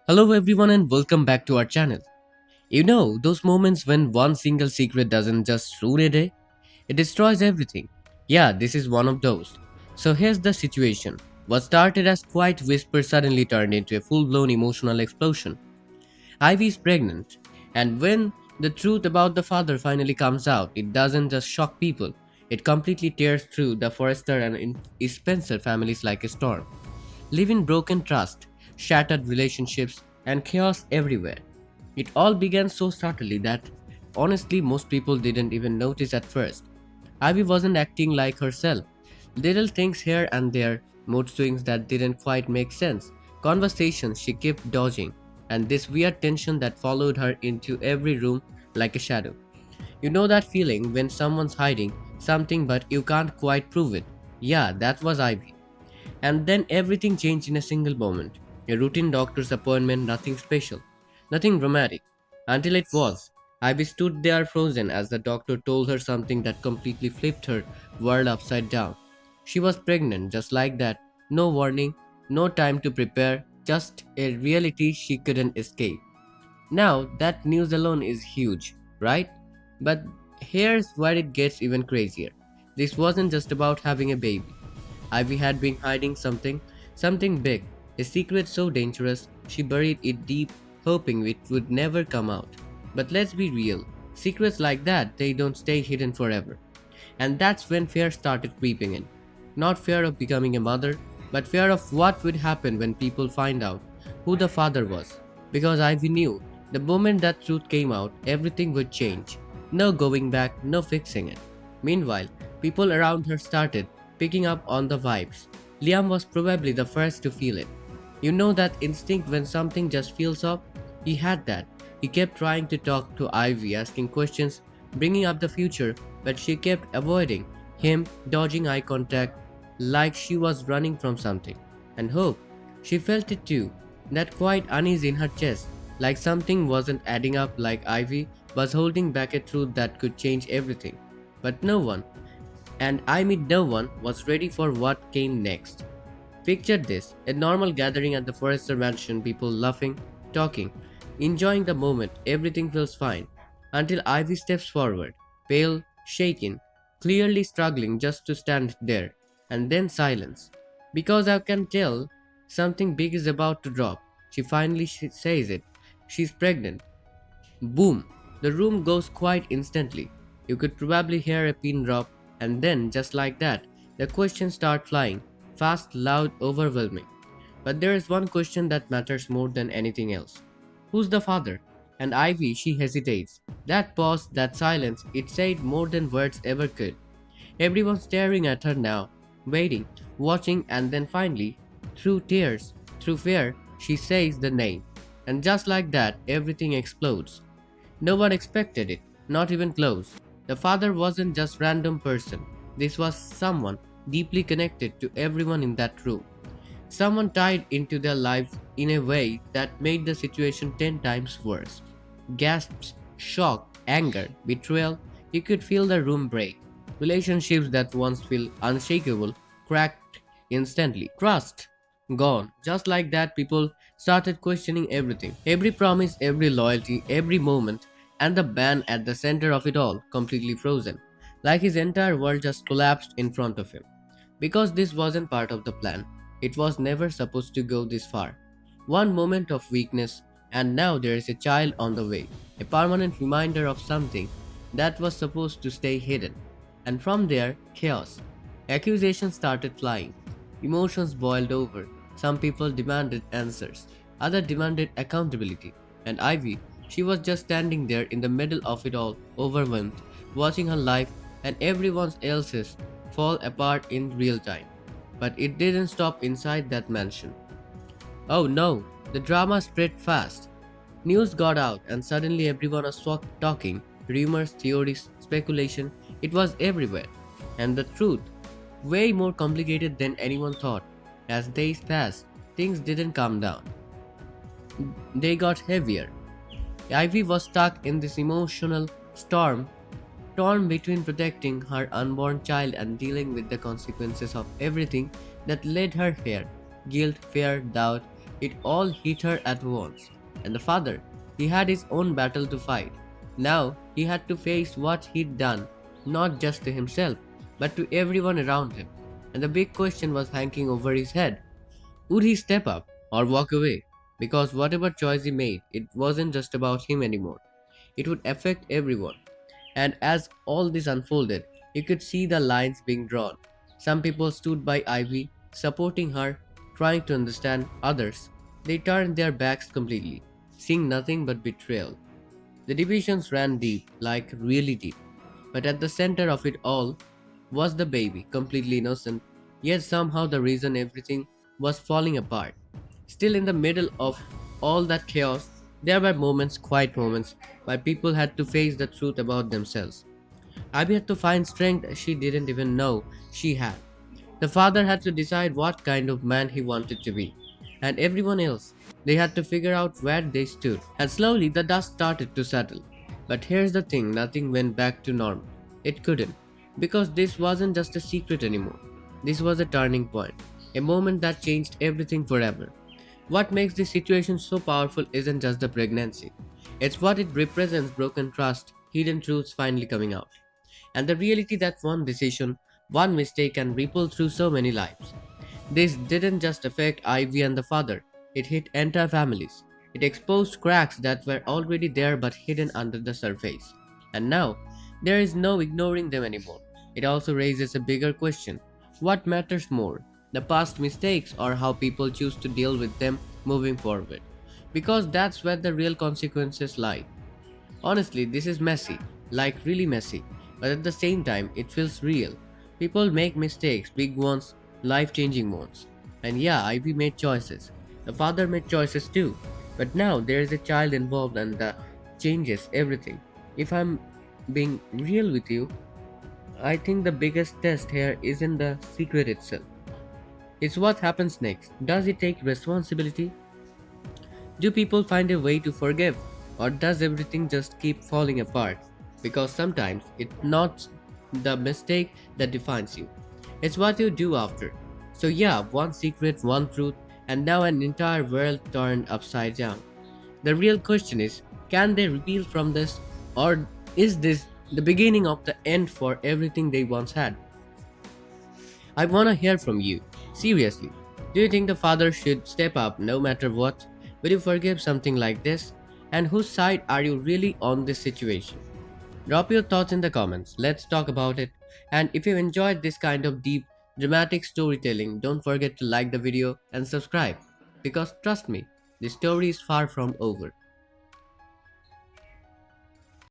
Hello everyone and welcome back to our channel. You know, those moments when one single secret doesn't just ruin a day, it destroys everything. Yeah, this is one of those. So here's the situation. What started as quiet whisper suddenly turned into a full-blown emotional explosion. Ivy is pregnant, and when the truth about the father finally comes out, it doesn't just shock people. It completely tears through the Forrester and Spencer families like a storm, leaving broken trust, shattered relationships, and chaos everywhere. It all began so subtly that honestly most people didn't even notice at first. Ivy wasn't acting like herself. Little things here and there, mood swings that didn't quite make sense, conversations she kept dodging, and this weird tension that followed her into every room like a shadow. You know that feeling when someone's hiding something but you can't quite prove it? Yeah, that was Ivy. And then everything changed in a single moment. A routine doctor's appointment, nothing special, nothing dramatic. Until it was. Ivy stood there frozen as the doctor told her something that completely flipped her world upside down. She was pregnant, just like that. No warning, no time to prepare, just a reality she couldn't escape. Now, that news alone is huge, right? But here's where it gets even crazier. This wasn't just about having a baby. Ivy had been hiding something big, a secret so dangerous she buried it deep, hoping it would never come out. But let's be real, secrets like that, they don't stay hidden forever. And that's when fear started creeping in. Not fear of becoming a mother, but fear of what would happen when people find out who the father was. Because Ivy knew, the moment that truth came out, everything would change. No going back, no fixing it. Meanwhile, people around her started picking up on the vibes. Liam was probably the first to feel it. You know that instinct when something just feels off? He had that. He kept trying to talk to Ivy, asking questions, bringing up the future, but she kept avoiding him, dodging eye contact like she was running from something. And hope. She felt it too, that quiet unease in her chest, like something wasn't adding up, like Ivy was holding back a truth that could change everything. But no one, and I mean no one, was ready for what came next. Picture this, a normal gathering at the Forrester mansion, people laughing, talking, enjoying the moment, everything feels fine. Until Ivy steps forward, pale, shaken, clearly struggling just to stand there, and then silence. Because I can tell something big is about to drop. She finally says it. She's pregnant. Boom! The room goes quiet instantly. You could probably hear a pin drop, and then, just like that, the questions start flying fast, loud, overwhelming. But there is one question that matters more than anything else. Who's the father? And Ivy, she hesitates. That pause, that silence, it said more than words ever could. Everyone's staring at her now, waiting, watching, and then finally, through tears, through fear, she says the name. And just like that, everything explodes. No one expected it, not even close. The father wasn't just random person. This was someone deeply connected to everyone in that room. Someone tied into their lives in a way that made the situation 10 times worse. Gasps, shock, anger, betrayal, you could feel the room break. Relationships that once felt unshakable cracked instantly. Trust gone. Just like that, people started questioning everything. Every promise, every loyalty, every moment, and the man at the center of it all, completely frozen. Like his entire world just collapsed in front of him. Because this wasn't part of the plan. It was never supposed to go this far. One moment of weakness, and now there is a child on the way. A permanent reminder of something that was supposed to stay hidden. And from there, chaos. Accusations started flying. Emotions boiled over. Some people demanded answers. Others demanded accountability. And Ivy, she was just standing there in the middle of it all, overwhelmed, watching her life and everyone else's fall apart in real time. But it didn't stop inside that mansion. Oh no, the drama spread fast. News got out, and suddenly everyone was talking. Rumors, theories, speculation, it was everywhere. And the truth, way more complicated than anyone thought. As days passed, things didn't calm down. They got heavier. Ivy was stuck in this emotional storm, torn between protecting her unborn child and dealing with the consequences of everything that led her here: guilt, fear, doubt, It all hit her at once. And the father, he had his own battle to fight. Now he had to face what he'd done, not just to himself, but to everyone around him. And the big question was hanging over his head. Would he step up or walk away? Because whatever choice he made, it wasn't just about him anymore. It would affect everyone. And as all this unfolded, you could see the lines being drawn. Some people stood by Ivy, supporting her, trying to understand others. They turned their backs completely, seeing nothing but betrayal. The divisions ran deep, like really deep. But at the center of it all was the baby, completely innocent, yet somehow the reason everything was falling apart. Still, in the middle of all that chaos, there were moments, quiet moments, where people had to face the truth about themselves. Abby had to find strength she didn't even know she had. The father had to decide what kind of man he wanted to be. And everyone else, they had to figure out where they stood. And slowly the dust started to settle. But here's the thing, nothing went back to normal. It couldn't. Because this wasn't just a secret anymore. This was a turning point. A moment that changed everything forever. What makes this situation so powerful isn't just the pregnancy. It's what it represents: broken trust, hidden truths finally coming out. And the reality that one decision, one mistake can ripple through so many lives. This didn't just affect Ivy and the father, it hit entire families. It exposed cracks that were already there but hidden under the surface. And now, there is no ignoring them anymore. It also raises a bigger question: what matters more, the past mistakes or how people choose to deal with them moving forward? Because that's where the real consequences lie. Honestly, this is messy, like really messy, but at the same time, it feels real. People make mistakes, big ones, life changing ones. And yeah, Ivy made choices. The father made choices too. But now there is a child involved and that changes everything. If I'm being real with you, I think the biggest test here isn't the secret itself. It's what happens next. Does he take responsibility? Do people find a way to forgive? Or does everything just keep falling apart? Because sometimes it's not the mistake that defines you, it's what you do after. So, yeah, one secret, one truth, and now an entire world turned upside down. The real question is, can they repeal from this? Or is this the beginning of the end for everything they once had? I wanna hear from you. Seriously, do you think the father should step up no matter what? Will you forgive something like this? And whose side are you really on this situation? Drop your thoughts in the comments. Let's talk about it. And if you enjoyed this kind of deep, dramatic storytelling, don't forget to like the video and subscribe. Because trust me, the story is far from over.